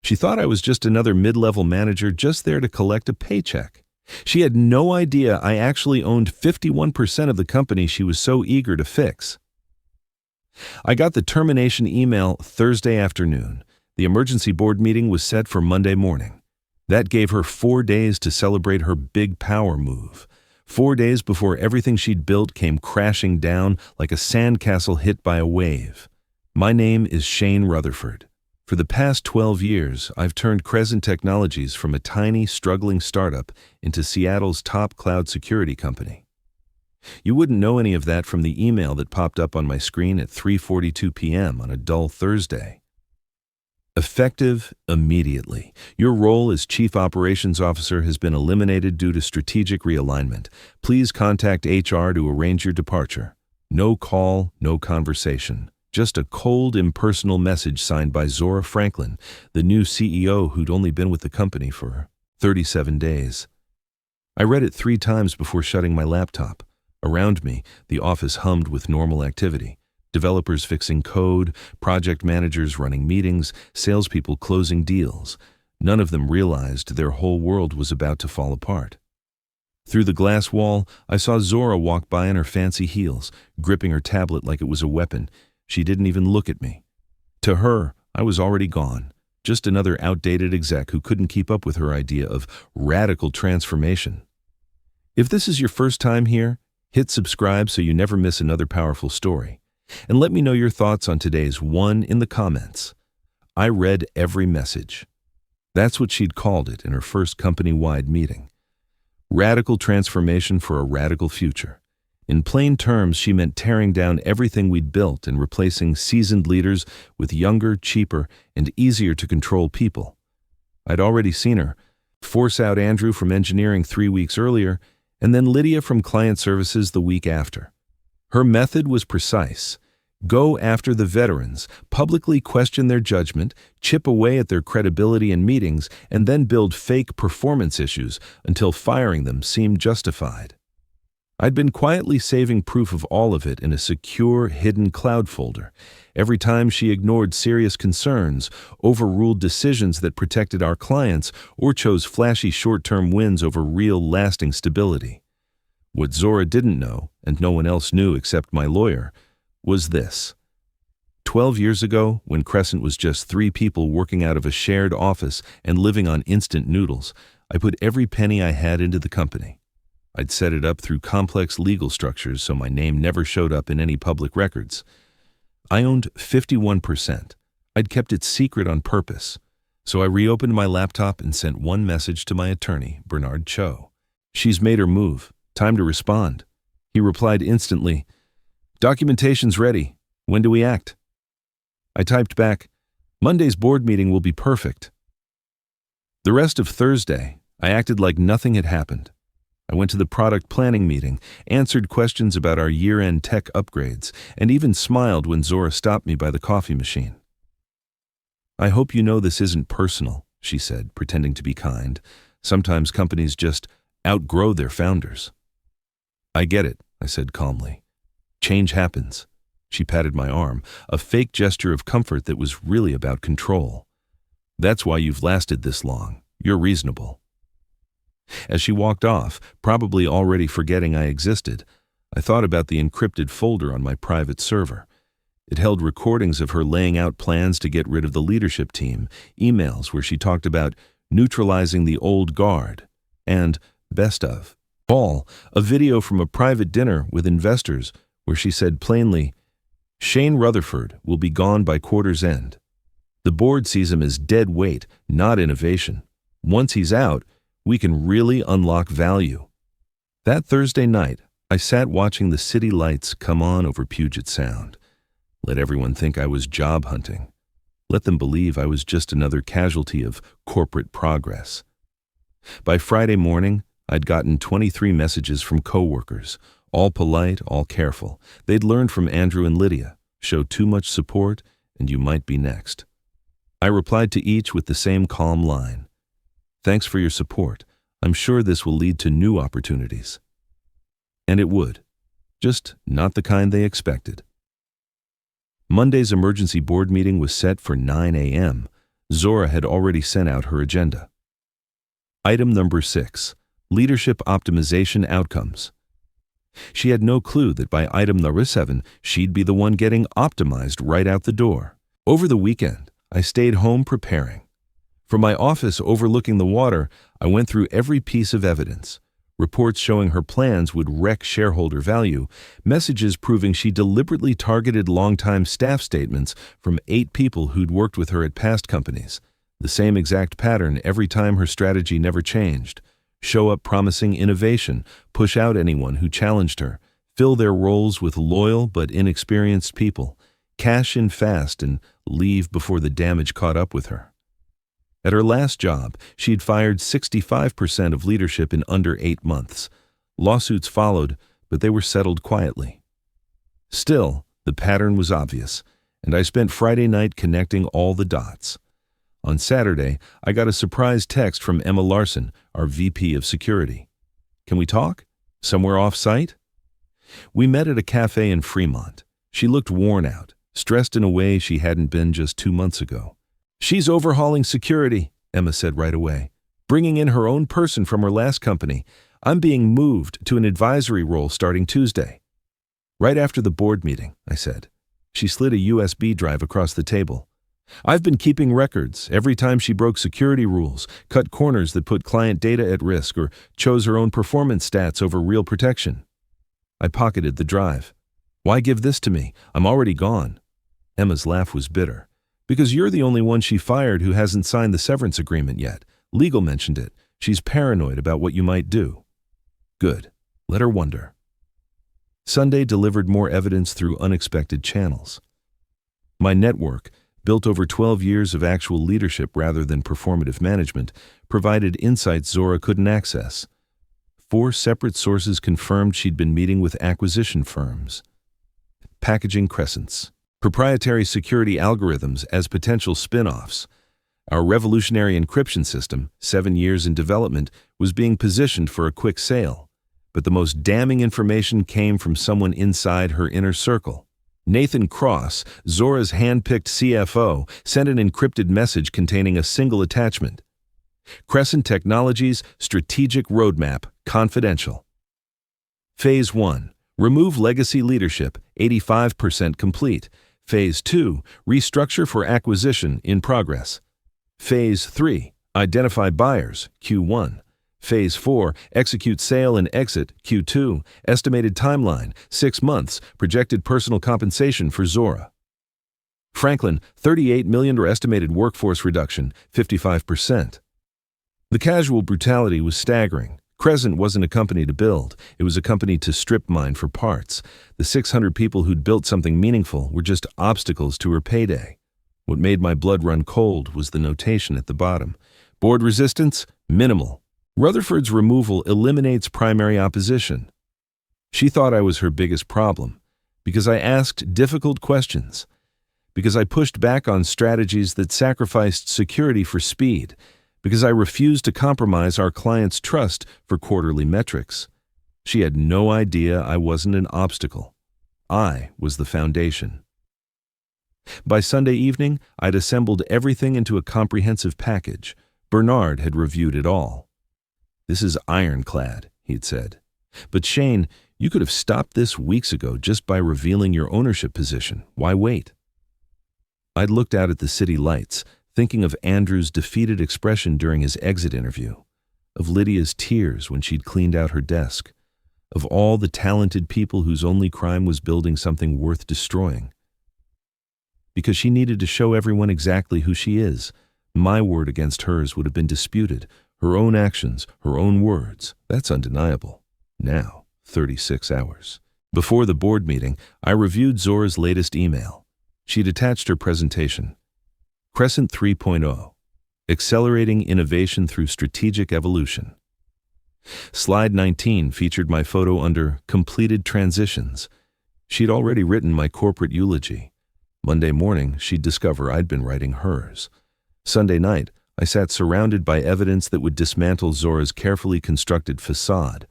She thought I was just another mid-level manager just there to collect a paycheck. She had no idea I actually owned 51% of the company she was so eager to fix. I got the termination email Thursday afternoon. The emergency board meeting was set for Monday morning. That gave her 4 days to celebrate her big power move. 4 days before everything she'd built came crashing down like a sandcastle hit by a wave. My name is Shane Rutherford. For the past 12 years, I've turned Crescent Technologies from a tiny, struggling startup into Seattle's top cloud security company. You wouldn't know any of that from the email that popped up on my screen at 3:42 p.m. on a dull Thursday. Effective immediately. Your role as Chief Operations Officer has been eliminated due to strategic realignment. Please contact HR to arrange your departure. No call, no conversation. Just a cold, impersonal message signed by Zora Franklin, the new CEO who'd only been with the company for 37 days. I read it 3 times before shutting my laptop. Around me, the office hummed with normal activity. Developers fixing code, project managers running meetings, salespeople closing deals. None of them realized their whole world was about to fall apart. Through the glass wall, I saw Zora walk by in her fancy heels, gripping her tablet like it was a weapon. She didn't even look at me. To her, I was already gone, just another outdated exec who couldn't keep up with her idea of radical transformation. If this is your first time here, hit subscribe so you never miss another powerful story. And let me know your thoughts on today's one in the comments. I read every message. That's what she'd called it in her first company-wide meeting. Radical transformation for a radical future. In plain terms, she meant tearing down everything we'd built and replacing seasoned leaders with younger, cheaper, and easier to control people. I'd already seen her force out Andrew from engineering 3 weeks earlier, and then Lydia from client services the week after. Her method was precise. Go after the veterans, publicly question their judgment, chip away at their credibility in meetings, and then build fake performance issues until firing them seemed justified. I'd been quietly saving proof of all of it in a secure, hidden cloud folder. Every time she ignored serious concerns, overruled decisions that protected our clients, or chose flashy short-term wins over real, lasting stability. What Zora didn't know, and no one else knew except my lawyer, was this. 12 years ago, when Crescent was just 3 people working out of a shared office and living on instant noodles, I put every penny I had into the company. I'd set it up through complex legal structures so my name never showed up in any public records. I owned 51%. I'd kept it secret on purpose. So I reopened my laptop and sent one message to my attorney, Bernard Cho. "She's made her move. Time to respond." He replied instantly, "Documentation's ready. When do we act?" I typed back, "Monday's board meeting will be perfect." The rest of Thursday, I acted like nothing had happened. I went to the product planning meeting, answered questions about our year-end tech upgrades, and even smiled when Zora stopped me by the coffee machine. "I hope you know this isn't personal," she said, pretending to be kind. Sometimes companies just outgrow their founders. "I get it," I said calmly. "Change happens." She patted my arm, a fake gesture of comfort that was really about control. "That's why you've lasted this long. You're reasonable." As she walked off, probably already forgetting I existed, I thought about the encrypted folder on my private server. It held recordings of her laying out plans to get rid of the leadership team, emails where she talked about neutralizing the old guard, and, best of all, a video from a private dinner with investors where she said plainly, "Shane Rutherford will be gone by quarter's end. The board sees him as dead weight, not innovation. Once he's out, we can really unlock value." That Thursday night, I sat watching the city lights come on over Puget Sound. Let everyone think I was job hunting. Let them believe I was just another casualty of corporate progress. By Friday morning, I'd gotten 23 messages from coworkers, all polite, all careful. They'd learned from Andrew and Lydia, show too much support, and you might be next. I replied to each with the same calm line. "Thanks for your support. I'm sure this will lead to new opportunities." And it would. Just not the kind they expected. Monday's emergency board meeting was set for 9 a.m. Zora had already sent out her agenda. Item number 6. Leadership optimization outcomes. She had no clue that by item number 7, she'd be the one getting optimized right out the door. Over the weekend, I stayed home preparing. From my office overlooking the water, I went through every piece of evidence. Reports showing her plans would wreck shareholder value, messages proving she deliberately targeted longtime staff statements from 8 people who'd worked with her at past companies. The same exact pattern every time. Her strategy never changed. Show up promising innovation, push out anyone who challenged her, fill their roles with loyal but inexperienced people, cash in fast and leave before the damage caught up with her. At her last job, she'd fired 65% of leadership in under 8 months. Lawsuits followed, but they were settled quietly. Still, the pattern was obvious, and I spent Friday night connecting all the dots. On Saturday, I got a surprise text from Emma Larson, our VP of Security. "Can we talk? Somewhere off-site?" We met at a cafe in Fremont. She looked worn out, stressed in a way she hadn't been just 2 months ago. "She's overhauling security," Emma said right away, "bringing in her own person from her last company. I'm being moved to an advisory role starting Tuesday." "Right after the board meeting," I said. She slid a USB drive across the table. "I've been keeping records every time she broke security rules, cut corners that put client data at risk, or chose her own performance stats over real protection." I pocketed the drive. "Why give this to me? I'm already gone." Emma's laugh was bitter. "Because you're the only one she fired who hasn't signed the severance agreement yet. Legal mentioned it. She's paranoid about what you might do." "Good. Let her wonder." Sunday delivered more evidence through unexpected channels. My network, built over 12 years of actual leadership rather than performative management, provided insights Zora couldn't access. 4 separate sources confirmed she'd been meeting with acquisition firms, packaging Crescents, proprietary security algorithms as potential spin-offs. Our revolutionary encryption system, 7 years in development, was being positioned for a quick sale. But the most damning information came from someone inside her inner circle. Nathan Cross, Zora's hand-picked CFO, sent an encrypted message containing a single attachment. Crescent Technologies, Strategic Roadmap, Confidential. Phase 1. Remove legacy leadership, 85% complete. Phase 2. Restructure for acquisition, in progress. Phase 3. Identify buyers, Q1. Phase 4. Execute sale and exit, Q2. Estimated timeline, 6 months. Projected personal compensation for Zora Franklin, $38 million, or estimated workforce reduction, 55%. The casual brutality was staggering. Crescent wasn't a company to build. It was a company to strip mine for parts. The 600 people who'd built something meaningful were just obstacles to her payday. What made my blood run cold was the notation at the bottom. Board resistance? Minimal. Rutherford's removal eliminates primary opposition. She thought I was her biggest problem, because I asked difficult questions, because I pushed back on strategies that sacrificed security for speed, because I refused to compromise our clients' trust for quarterly metrics. She had no idea I wasn't an obstacle. I was the foundation. By Sunday evening, I'd assembled everything into a comprehensive package. Bernard had reviewed it all. "This is ironclad," he'd said. "But Shane, you could have stopped this weeks ago just by revealing your ownership position. Why wait?" I'd looked out at the city lights, thinking of Andrew's defeated expression during his exit interview, of Lydia's tears when she'd cleaned out her desk, of all the talented people whose only crime was building something worth destroying. Because she needed to show everyone exactly who she is. My word against hers would have been disputed. Her own actions, her own words, that's undeniable. Now, 36 hours. Before the board meeting, I reviewed Zora's latest email. She'd attached her presentation. Crescent 3.0, Accelerating Innovation Through Strategic Evolution. Slide 19 featured my photo under Completed Transitions. She'd already written my corporate eulogy. Monday morning, she'd discover I'd been writing hers. Sunday night, I sat surrounded by evidence that would dismantle Zora's carefully constructed facade.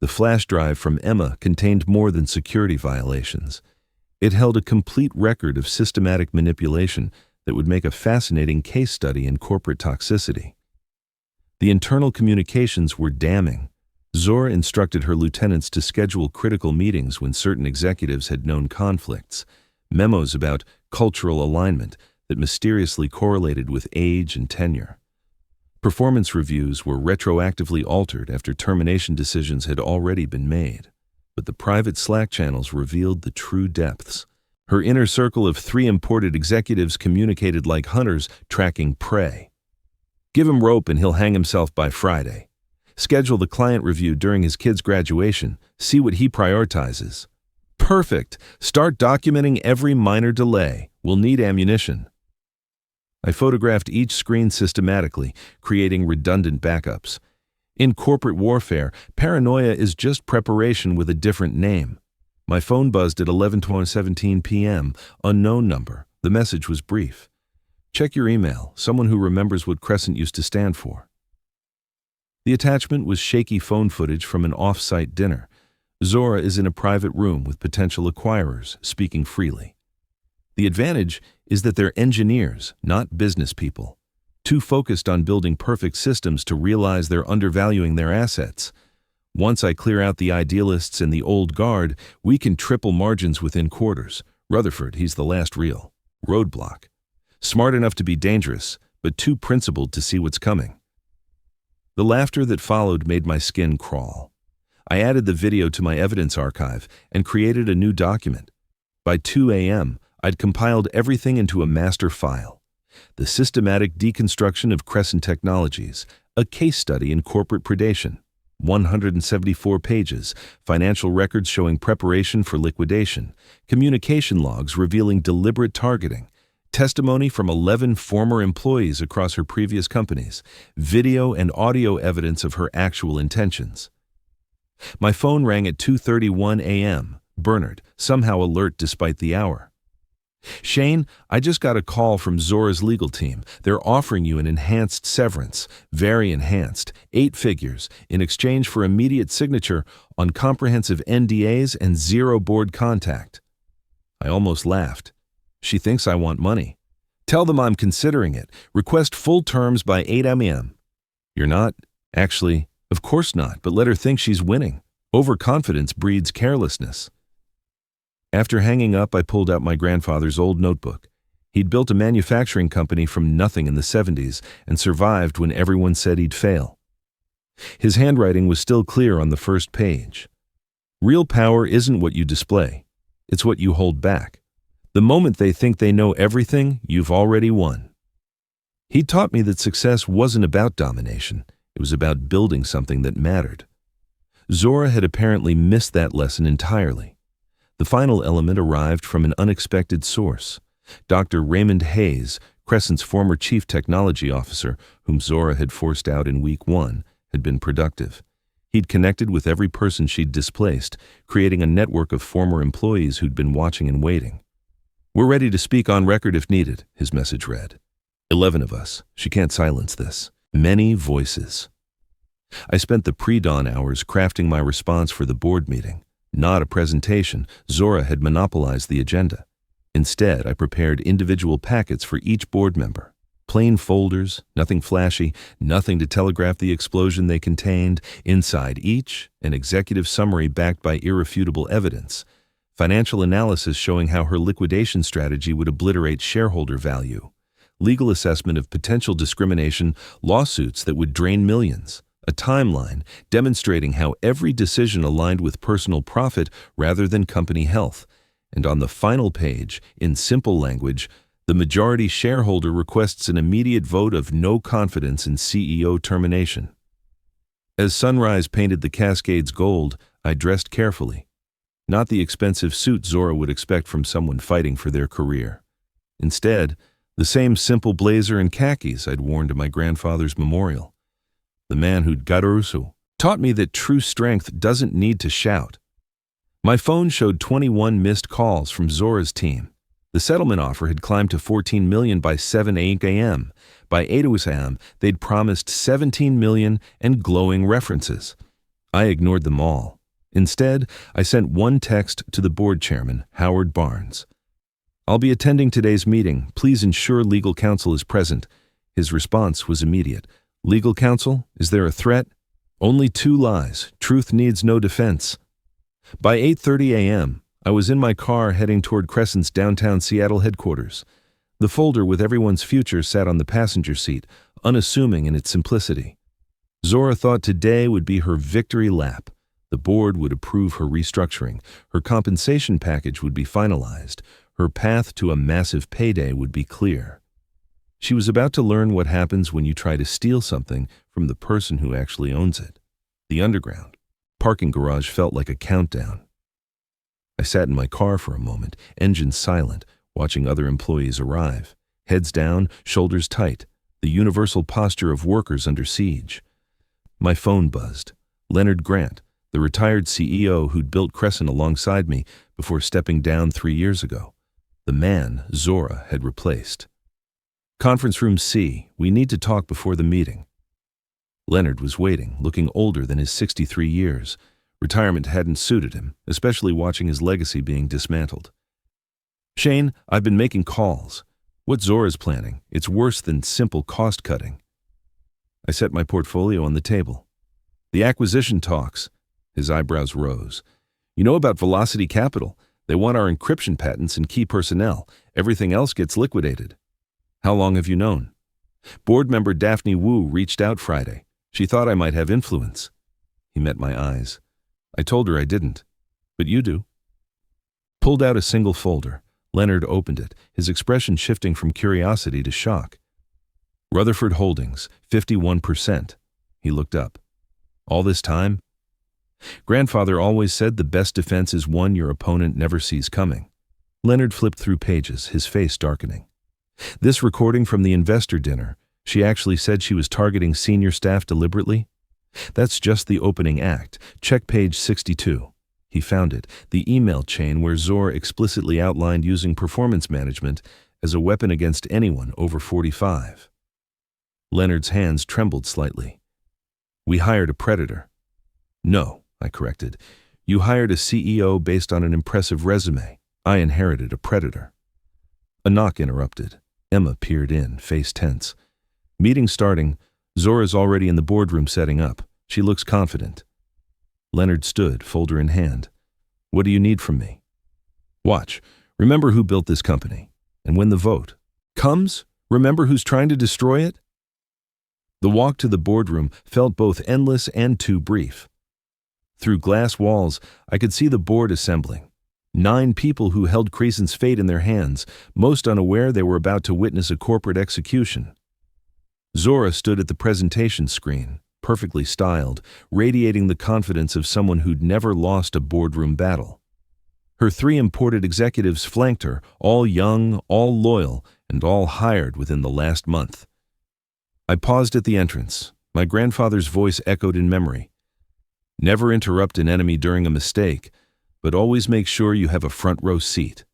The flash drive from Emma contained more than security violations. It held a complete record of systematic manipulation, that would make a fascinating case study in corporate toxicity. The internal communications were damning. Zora instructed her lieutenants to schedule critical meetings when certain executives had known conflicts, memos about cultural alignment that mysteriously correlated with age and tenure. Performance reviews were retroactively altered after termination decisions had already been made. But the private Slack channels revealed the true depths. Her inner circle of 3 imported executives communicated like hunters tracking prey. Give him rope and he'll hang himself by Friday. Schedule the client review during his kid's graduation. See what he prioritizes. Perfect. Start documenting every minor delay. We'll need ammunition. I photographed each screen systematically, creating redundant backups. In corporate warfare, paranoia is just preparation with a different name. My phone buzzed at 11:17 p.m., unknown number. The message was brief. Check your email, someone who remembers what Crescent used to stand for. The attachment was shaky phone footage from an off-site dinner. Zora is in a private room with potential acquirers, speaking freely. The advantage is that they're engineers, not business people, too focused on building perfect systems to realize they're undervaluing their assets. Once I clear out the idealists and the old guard, we can triple margins within quarters. Rutherford, he's the last real roadblock. Smart enough to be dangerous, but too principled to see what's coming. The laughter that followed made my skin crawl. I added the video to my evidence archive and created a new document. By 2 a.m., I'd compiled everything into a master file. The Systematic Deconstruction of Crescent Technologies, a case study in corporate predation. 174 pages, financial records showing preparation for liquidation, communication logs revealing deliberate targeting, testimony from 11 former employees across her previous companies, video and audio evidence of her actual intentions. My phone rang at 2:31 a.m. Bernard, somehow alert despite the hour. Shane, I just got a call from Zora's legal team. They're offering you an enhanced severance, very enhanced, 8 figures, in exchange for immediate signature on comprehensive NDAs and 0 board contact. I almost laughed. She thinks I want money. Tell them I'm considering it. Request full terms by 8 a.m. You're not? Actually, of course not, but let her think she's winning. Overconfidence breeds carelessness. After hanging up, I pulled out my grandfather's old notebook. He'd built a manufacturing company from nothing in the 70s and survived when everyone said he'd fail. His handwriting was still clear on the first page. Real power isn't what you display. It's what you hold back. The moment they think they know everything, you've already won. He taught me that success wasn't about domination. It was about building something that mattered. Zora had apparently missed that lesson entirely. The final element arrived from an unexpected source. Dr. Raymond Hayes, Crescent's former chief technology officer, whom Zora had forced out in week 1, had been productive. He'd connected with every person she'd displaced, creating a network of former employees who'd been watching and waiting. We're ready to speak on record if needed, his message read. 11 of us. She can't silence this. Many voices. I spent the pre-dawn hours crafting my response for the board meeting. Not a presentation. Zora had monopolized the agenda. Instead, I prepared individual packets for each board member. Plain folders, nothing flashy, nothing to telegraph the explosion they contained. Inside each, an executive summary backed by irrefutable evidence. Financial analysis showing how her liquidation strategy would obliterate shareholder value. Legal assessment of potential discrimination, lawsuits that would drain millions. A timeline demonstrating how every decision aligned with personal profit rather than company health. And on the final page, in simple language, the majority shareholder requests an immediate vote of no confidence in CEO termination. As sunrise painted the Cascades gold, I dressed carefully. Not the expensive suit Zora would expect from someone fighting for their career. Instead, the same simple blazer and khakis I'd worn to my grandfather's memorial. The man who'd Garusu taught me that true strength doesn't need to shout. My phone showed 21 missed calls from Zora's team. The settlement offer had climbed to $14 million by 7 a.m. By 8 a.m., they'd promised $17 million and glowing references. I ignored them all. Instead, I sent one text to the board chairman, Howard Barnes. I'll be attending today's meeting. Please ensure legal counsel is present. His response was immediate. Legal counsel? Is there a threat? Only two lies. Truth needs no defense. By 8:30 a.m., I was in my car heading toward Crescent's downtown Seattle headquarters. The folder with everyone's future sat on the passenger seat, unassuming in its simplicity. Zora thought today would be her victory lap. The board would approve her restructuring. Her compensation package would be finalized. Her path to a massive payday would be clear. She was about to learn what happens when you try to steal something from the person who actually owns it. The underground parking garage felt like a countdown. I sat in my car for a moment, engine silent, watching other employees arrive. Heads down, shoulders tight, the universal posture of workers under siege. My phone buzzed. Leonard Grant, the retired CEO who'd built Crescent alongside me before stepping down 3 years ago. The man Zora had replaced. Conference room C, we need to talk before the meeting. Leonard was waiting, looking older than his 63 years. Retirement hadn't suited him, especially watching his legacy being dismantled. Shane, I've been making calls. What Zora's planning, it's worse than simple cost-cutting. I set my portfolio on the table. The acquisition talks. His eyebrows rose. You know about Velocity Capital. They want our encryption patents and key personnel. Everything else gets liquidated. How long have you known? Board member Daphne Wu reached out Friday. She thought I might have influence. He met my eyes. I told her I didn't. But you do. Pulled out a single folder. Leonard opened it, his expression shifting from curiosity to shock. Rutherford Holdings, 51%. He looked up. All this time? Grandfather always said the best defense is one your opponent never sees coming. Leonard flipped through pages, his face darkening. This recording from the investor dinner, she actually said she was targeting senior staff deliberately? That's just the opening act. Check page 62. He found it, the email chain where Zora explicitly outlined using performance management as a weapon against anyone over 45. Leonard's hands trembled slightly. We hired a predator. No, I corrected. You hired a CEO based on an impressive resume. I inherited a predator. A knock interrupted. Emma peered in, face tense. Meeting starting. Zora's already in the boardroom setting up. She looks confident. Leonard stood, folder in hand. What do you need from me? Watch. Remember who built this company. And when the vote comes, remember who's trying to destroy it? The walk to the boardroom felt both endless and too brief. Through glass walls, I could see the board assembling. 9 people who held Crescent's fate in their hands, most unaware they were about to witness a corporate execution. Zora stood at the presentation screen, perfectly styled, radiating the confidence of someone who'd never lost a boardroom battle. Her 3 imported executives flanked her, all young, all loyal, and all hired within the last month. I paused at the entrance. My grandfather's voice echoed in memory. Never interrupt an enemy during a mistake, but always make sure you have a front row seat.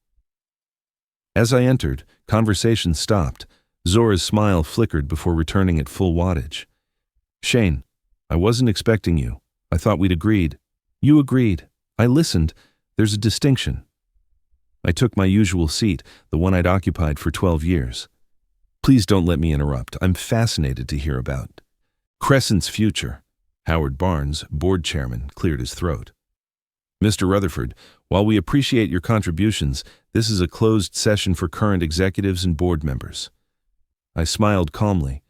As I entered, conversation stopped. Zora's smile flickered before returning at full wattage. Shane, I wasn't expecting you. I thought we'd agreed. You agreed. I listened. There's a distinction. I took my usual seat, the one I'd occupied for 12 years. Please don't let me interrupt. I'm fascinated to hear about Crescent's future. Howard Barnes, board chairman, cleared his throat. Mr. Rutherford, while we appreciate your contributions, this is a closed session for current executives and board members. I smiled calmly.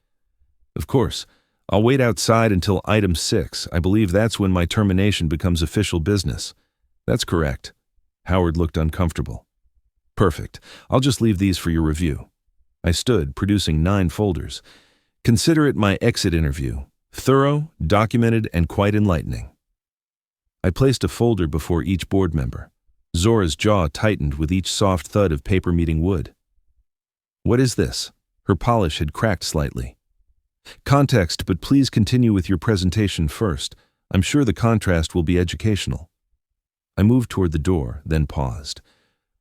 Of course, I'll wait outside until item 6. I believe that's when my termination becomes official business. That's correct. Howard looked uncomfortable. Perfect. I'll just leave these for your review. I stood, producing 9 folders. Consider it my exit interview. Thorough, documented, and quite enlightening. I placed a folder before each board member. Zora's jaw tightened with each soft thud of paper meeting wood. What is this? Her polish had cracked slightly. Context, but please continue with your presentation first. I'm sure the contrast will be educational. I moved toward the door, then paused.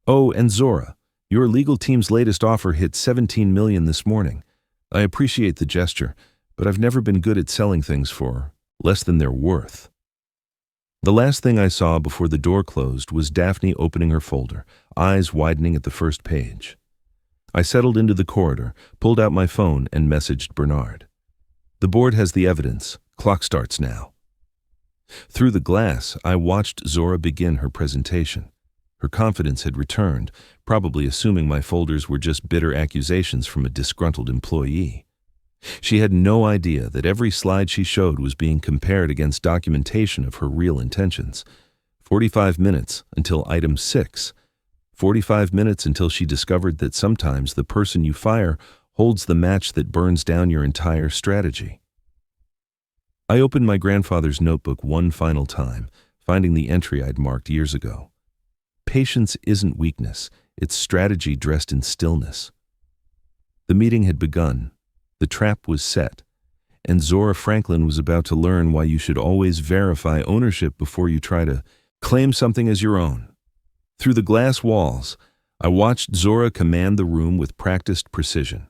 Oh, and Zora, your legal team's latest offer hit $17 million this morning. I appreciate the gesture, but I've never been good at selling things for less than they're worth. The last thing I saw before the door closed was Daphne opening her folder, eyes widening at the first page. I settled into the corridor, pulled out my phone, and messaged Bernard. The board has the evidence. Clock starts now. Through the glass, I watched Zora begin her presentation. Her confidence had returned, probably assuming my folders were just bitter accusations from a disgruntled employee. She had no idea that every slide she showed was being compared against documentation of her real intentions. 45 minutes until item 6. 45 minutes until she discovered that sometimes the person you fire holds the match that burns down your entire strategy. I opened my grandfather's notebook one final time, finding the entry I'd marked years ago. Patience isn't weakness, it's strategy dressed in stillness. The meeting had begun. The trap was set, and Zora Franklin was about to learn why you should always verify ownership before you try to claim something as your own. Through the glass walls, I watched Zora command the room with practiced precision.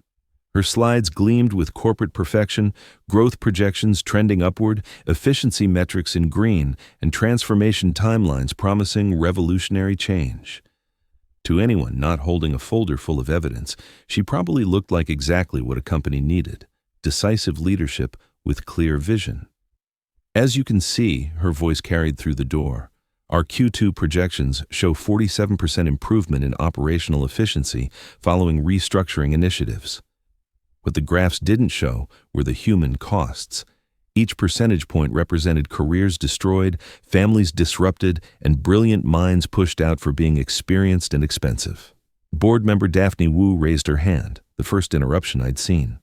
Her slides gleamed with corporate perfection, growth projections trending upward, efficiency metrics in green, and transformation timelines promising revolutionary change. To anyone not holding a folder full of evidence, she probably looked like exactly what a company needed: decisive leadership with clear vision. As you can see, her voice carried through the door. Our Q2 projections show 47% improvement in operational efficiency following restructuring initiatives. What the graphs didn't show were the human costs. Each percentage point represented careers destroyed, families disrupted, and brilliant minds pushed out for being experienced and expensive. Board member Daphne Wu raised her hand, the first interruption I'd seen.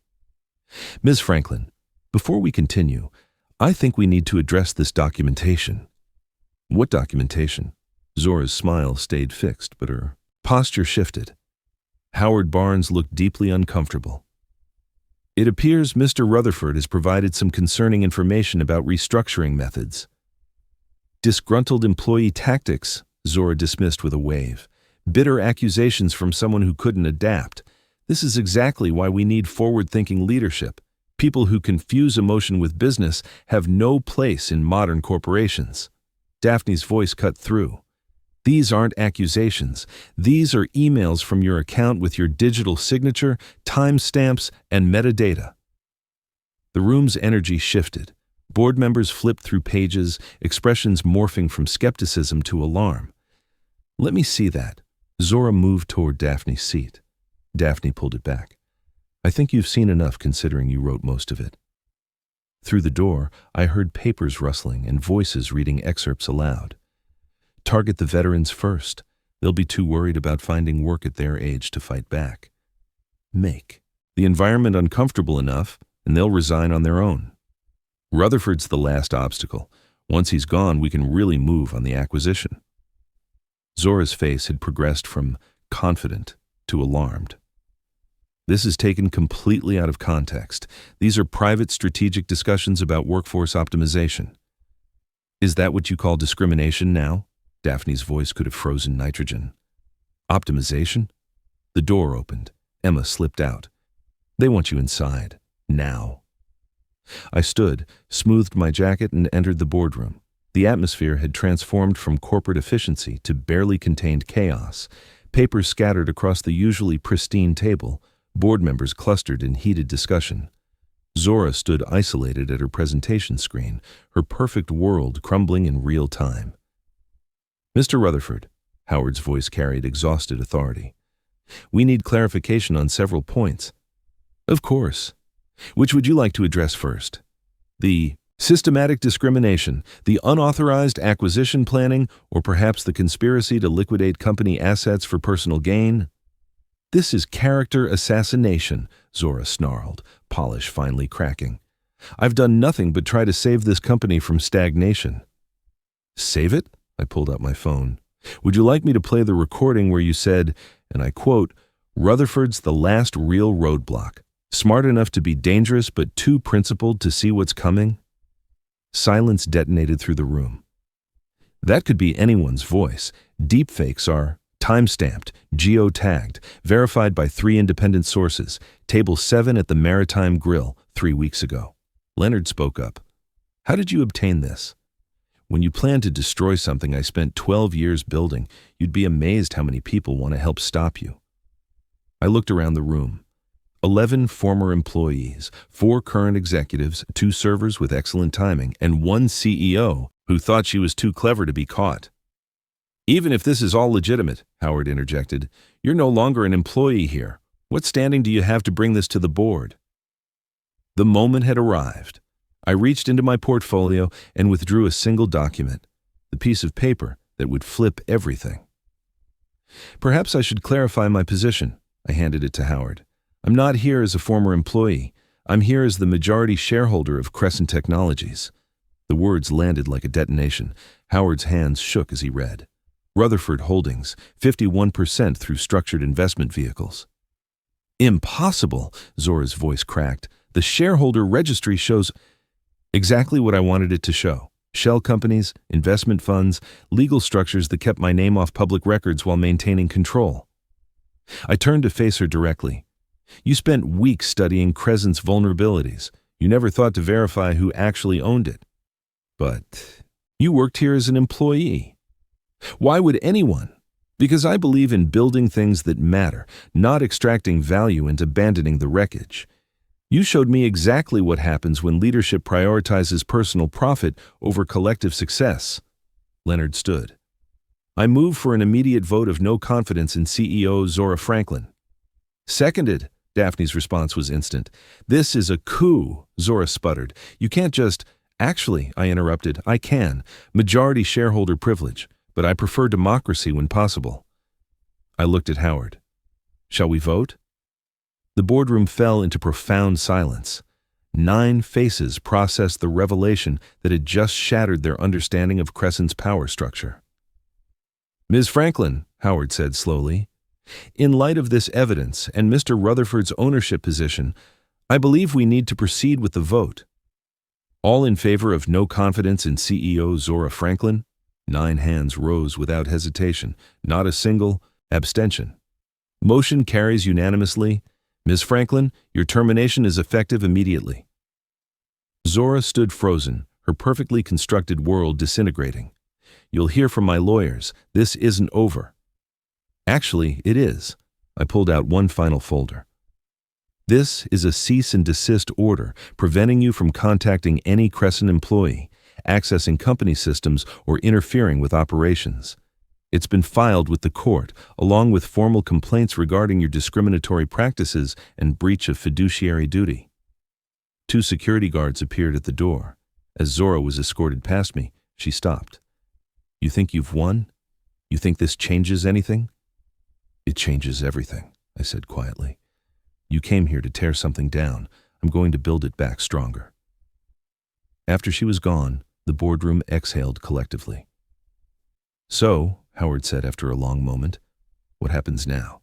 Ms. Franklin, before we continue, I think we need to address this documentation. What documentation? Zora's smile stayed fixed, but her posture shifted. Howard Barnes looked deeply uncomfortable. It appears Mr. Rutherford has provided some concerning information about restructuring methods. Disgruntled employee tactics, Zora dismissed with a wave. Bitter accusations from someone who couldn't adapt. This is exactly why we need forward-thinking leadership. People who confuse emotion with business have no place in modern corporations. Daphne's voice cut through. These aren't accusations. These are emails from your account with your digital signature, timestamps, and metadata. The room's energy shifted. Board members flipped through pages, expressions morphing from skepticism to alarm. Let me see that. Zora moved toward Daphne's seat. Daphne pulled it back. I think you've seen enough considering you wrote most of it. Through the door, I heard papers rustling and voices reading excerpts aloud. Target the veterans first. They'll be too worried about finding work at their age to fight back. Make the environment uncomfortable enough, and they'll resign on their own. Rutherford's the last obstacle. Once he's gone, we can really move on the acquisition. Zora's face had progressed from confident to alarmed. This is taken completely out of context. These are private strategic discussions about workforce optimization. Is that what you call discrimination now? Daphne's voice could have frozen nitrogen. Optimization? The door opened. Emma slipped out. They want you inside. Now. I stood, smoothed my jacket, and entered the boardroom. The atmosphere had transformed from corporate efficiency to barely contained chaos. Papers scattered across the usually pristine table. Board members clustered in heated discussion. Zora stood isolated at her presentation screen, her perfect world crumbling in real time. Mr. Rutherford, Howard's voice carried exhausted authority. We need clarification on several points. Of course. Which would you like to address first? The systematic discrimination, the unauthorized acquisition planning, or perhaps the conspiracy to liquidate company assets for personal gain? This is character assassination, Zora snarled, polish finally cracking. I've done nothing but try to save this company from stagnation. Save it? I pulled out my phone. Would you like me to play the recording where you said, and I quote, Rutherford's the last real roadblock, smart enough to be dangerous but too principled to see what's coming? Silence detonated through the room. That could be anyone's voice. Deepfakes are time-stamped, geo-tagged, verified by 3 independent sources, table 7 at the Maritime Grill 3 weeks ago. Leonard spoke up. How did you obtain this? When you plan to destroy something I spent 12 years building, you'd be amazed how many people want to help stop you. I looked around the room. 11 former employees, 4 current executives, 2 servers with excellent timing, and 1 CEO who thought she was too clever to be caught. Even if this is all legitimate, Howard interjected, you're no longer an employee here. What standing do you have to bring this to the board? The moment had arrived. I reached into my portfolio and withdrew a single document, the piece of paper that would flip everything. Perhaps I should clarify my position. I handed it to Howard. I'm not here as a former employee. I'm here as the majority shareholder of Crescent Technologies. The words landed like a detonation. Howard's hands shook as he read. Rutherford Holdings, 51% through structured investment vehicles. Impossible, Zora's voice cracked. The shareholder registry shows exactly what I wanted it to show. Shell companies, investment funds, legal structures that kept my name off public records while maintaining control. I turned to face her directly. You spent weeks studying Crescent's vulnerabilities. You never thought to verify who actually owned it. But you worked here as an employee. Why would anyone? Because I believe in building things that matter, not extracting value and abandoning the wreckage. You showed me exactly what happens when leadership prioritizes personal profit over collective success. Leonard stood. I move for an immediate vote of no confidence in CEO Zora Franklin. Seconded. Daphne's response was instant. This is a coup, Zora sputtered. You can't just... Actually, I interrupted, I can. Majority shareholder privilege, but I prefer democracy when possible. I looked at Howard. Shall we vote? The boardroom fell into profound silence. 9 faces processed the revelation that had just shattered their understanding of Crescent's power structure. Ms. Franklin, Howard said slowly, in light of this evidence and Mr. Rutherford's ownership position, I believe we need to proceed with the vote. All in favor of no confidence in CEO Zora Franklin? 9 hands rose without hesitation, not a single abstention. Motion carries unanimously. Ms. Franklin, your termination is effective immediately. Zora stood frozen, her perfectly constructed world disintegrating. You'll hear from my lawyers. This isn't over. Actually, it is. I pulled out one final folder. This is a cease and desist order preventing you from contacting any Crescent employee, accessing company systems, or interfering with operations. It's been filed with the court, along with formal complaints regarding your discriminatory practices and breach of fiduciary duty. 2 security guards appeared at the door. As Zora was escorted past me, she stopped. You think you've won? You think this changes anything? It changes everything, I said quietly. You came here to tear something down. I'm going to build it back stronger. After she was gone, the boardroom exhaled collectively. So, Howard said after a long moment, what happens now?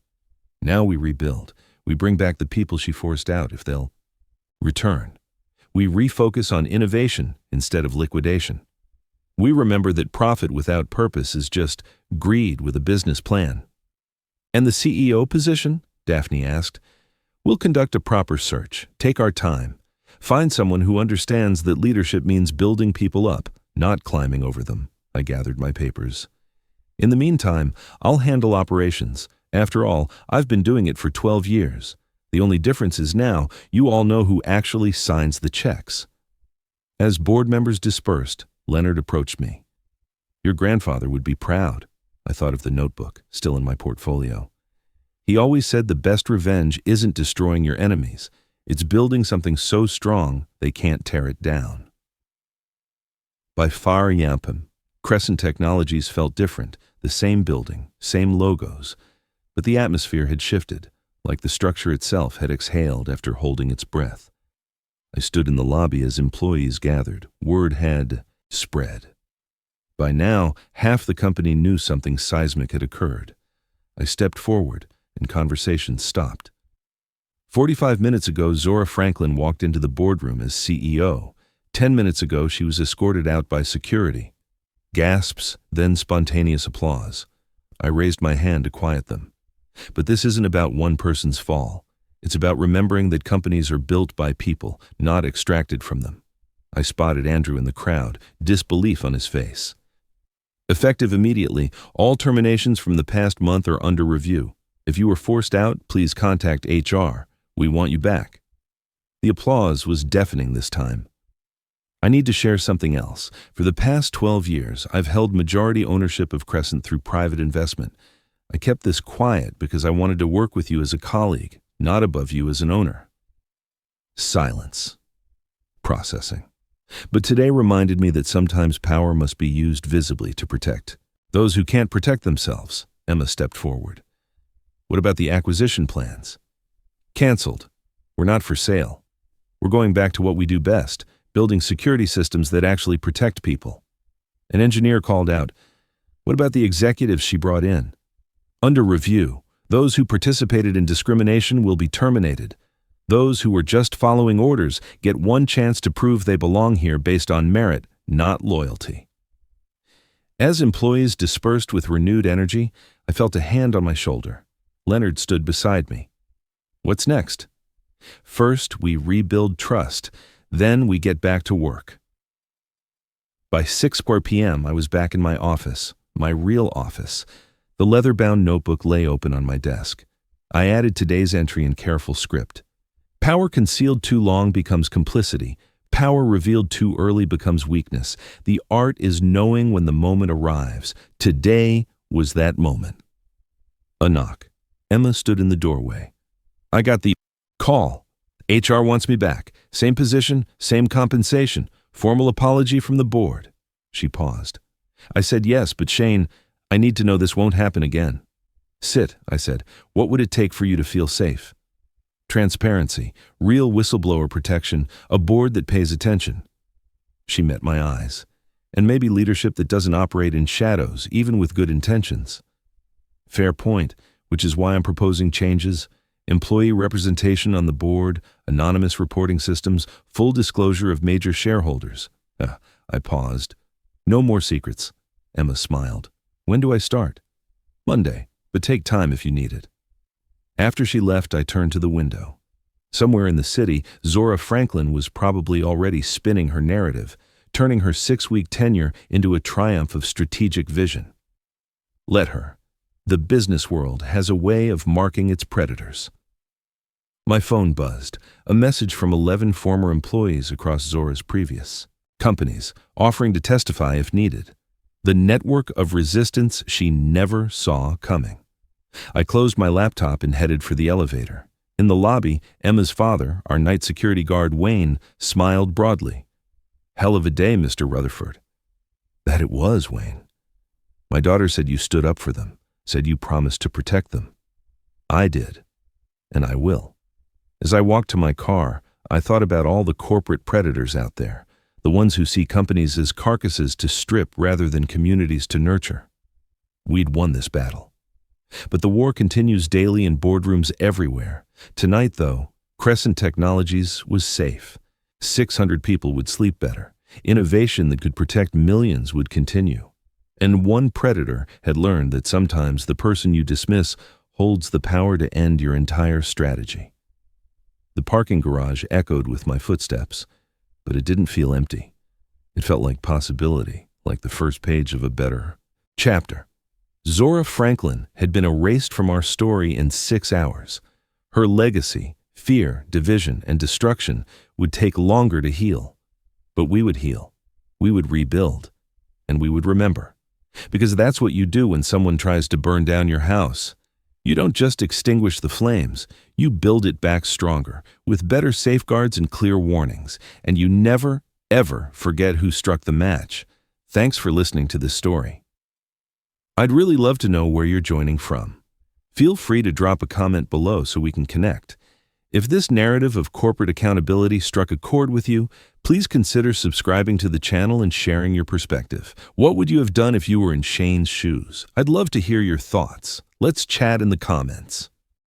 Now we rebuild. We bring back the people she forced out if they'll return. We refocus on innovation instead of liquidation. We remember that profit without purpose is just greed with a business plan. And the CEO position? Daphne asked. We'll conduct a proper search, take our time, find someone who understands that leadership means building people up, not climbing over them. I gathered my papers. In the meantime, I'll handle operations. After all, I've been doing it for 12 years. The only difference is now you all know who actually signs the checks. As board members dispersed, Leonard approached me. Your grandfather would be proud. I thought of the notebook, still in my portfolio. He always said the best revenge isn't destroying your enemies. It's building something so strong they can't tear it down. By far Yampum, Crescent Technologies felt different, the same building, same logos, but the atmosphere had shifted, like the structure itself had exhaled after holding its breath. I stood in the lobby as employees gathered. Word had spread. By now, half the company knew something seismic had occurred. I stepped forward, and conversation stopped. 45 minutes ago, Zora Franklin walked into the boardroom as CEO. 10 minutes ago, she was escorted out by security. Gasps, then spontaneous applause. I raised my hand to quiet them. But this isn't about one person's fall. It's about remembering that companies are built by people, not extracted from them. I spotted Andrew in the crowd, disbelief on his face. Effective immediately, all terminations from the past month are under review. If you were forced out, please contact HR. We want you back. The applause was deafening this time. I need to share something else. For the past 12 years, I've held majority ownership of Crescent through private investment. I kept this quiet because I wanted to work with you as a colleague, not above you as an owner. Silence. Processing. But today reminded me that sometimes power must be used visibly to protect those who can't protect themselves. Emma stepped forward. What about the acquisition plans? Canceled. We're not for sale. We're going back to what we do best, building security systems that actually protect people. An engineer called out, what about the executives she brought in? Under review, those who participated in discrimination will be terminated. Those who were just following orders get one chance to prove they belong here based on merit, not loyalty. As employees dispersed with renewed energy, I felt a hand on my shoulder. Leonard stood beside me. What's next? First, we rebuild trust. Then we get back to work. By 6 p.m., I was back in my office, my real office. The leather-bound notebook lay open on my desk. I added today's entry in careful script. Power concealed too long becomes complicity. Power revealed too early becomes weakness. The art is knowing when the moment arrives. Today was that moment. A knock. Emma stood in the doorway. I got the call. HR wants me back. Same position, same compensation. Formal apology from the board. She paused. I said yes, but Shane, I need to know this won't happen again. Sit, I said. What would it take for you to feel safe? Transparency, real whistleblower protection, a board that pays attention. She met my eyes. And maybe leadership that doesn't operate in shadows, even with good intentions. Fair point, which is why I'm proposing changes. Employee representation on the board, anonymous reporting systems, full disclosure of major shareholders. I paused. No more secrets. Emma smiled. When do I start? Monday, but take time if you need it. After she left, I turned to the window. Somewhere in the city, Zora Franklin was probably already spinning her narrative, turning her 6-week tenure into a triumph of strategic vision. Let her. The business world has a way of marking its predators. My phone buzzed, a message from 11 former employees across Zora's previous companies, offering to testify if needed. The network of resistance she never saw coming. I closed my laptop and headed for the elevator. In the lobby, Emma's father, our night security guard Wayne, smiled broadly. Hell of a day, Mr. Rutherford. That it was, Wayne. My daughter said you stood up for them, said you promised to protect them. I did, and I will. As I walked to my car, I thought about all the corporate predators out there, the ones who see companies as carcasses to strip rather than communities to nurture. We'd won this battle. But the war continues daily in boardrooms everywhere. Tonight, though, Crescent Technologies was safe. 600 people would sleep better. Innovation that could protect millions would continue. And one predator had learned that sometimes the person you dismiss holds the power to end your entire strategy. The parking garage echoed with my footsteps, but it didn't feel empty. It felt like possibility, like the first page of a better chapter. Zora Franklin had been erased from our story in 6 hours. Her legacy, fear, division, and destruction would take longer to heal. But we would heal. We would rebuild. And we would remember. Because that's what you do when someone tries to burn down your house. You don't just extinguish the flames. You build it back stronger, with better safeguards and clear warnings. And you never, ever forget who struck the match. Thanks for listening to this story. I'd really love to know where you're joining from. Feel free to drop a comment below so we can connect. If this narrative of corporate accountability struck a chord with you, please consider subscribing to the channel and sharing your perspective. What would you have done if you were in Shane's shoes? I'd love to hear your thoughts. Let's chat in the comments.